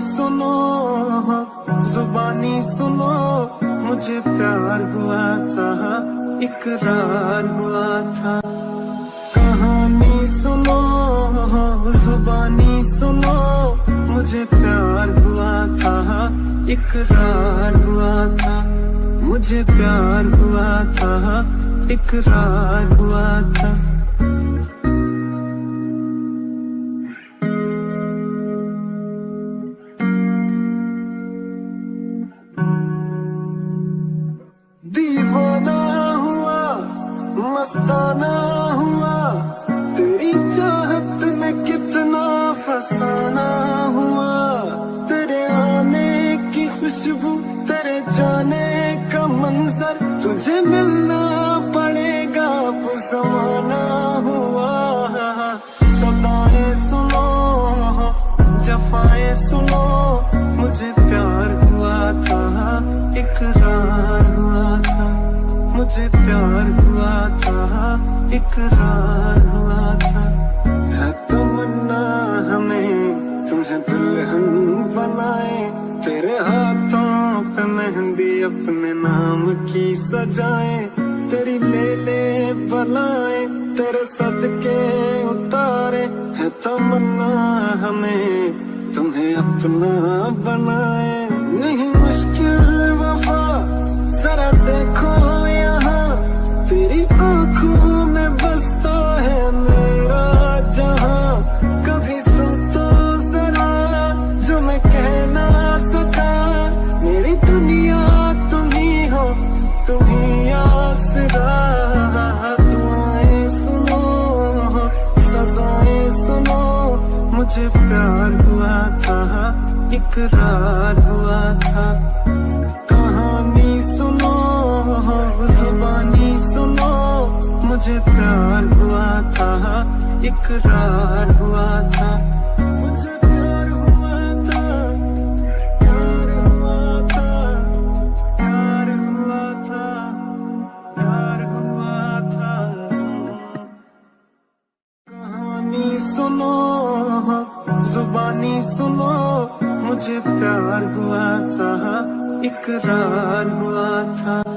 सुनो, जुबानी सुनो, मुझे प्यार हुआ था, इकरार हुआ था। कहानी सुनो, जुबानी सुनो, मुझे प्यार हुआ था, इकरार हुआ था। मुझे प्यार हुआ था, इकरार हुआ था। दीवाना हुआ, मस्ताना हुआ, तेरी चाहत में कितना फसाना हुआ। तेरे आने की खुशबू, तेरे जाने का मंजर, तुझे मिलना पड़ेगा अब ज़माना हुआ। सदाएं सुनो, जफाएं सुनो, मुझे प्यार हुआ था, इकरार हुआ था। मुझे प्यार हुआ था, इकरार हुआ था। है तमन्ना हमें तुम्हें दुल्हन बनाए, तेरे हाथों पे मेहंदी अपने नाम की सजाए। तेरी ले ले बलाएं, तेरे सदके उतारे। है तमन्ना हमें तुम्हें अपना बनाए। नहीं मुश्किल वफा, जरा देखो यहाँ, तेरी आंखों में बसता है मेरा जहां। कभी सुन तो जरा जो मैं कह ना सका, मेरी दुनिया तुम ही हो, तुम ही आसरा। दुआएं सुनो, सजाएं सुनो, मुझे प्यार हुआ था, इकरार हुआ था। कहानी सुनो, जुबानी सुनो, मुझे प्यार हुआ था, इकरार हुआ था। मुझे प्यार हुआ था, प्यार हुआ था, प्यार हुआ था, प्यार हुआ था। कहानी सुनो, जुबानी सुनो, मुझे प्यार हुआ था, इकरार हुआ था।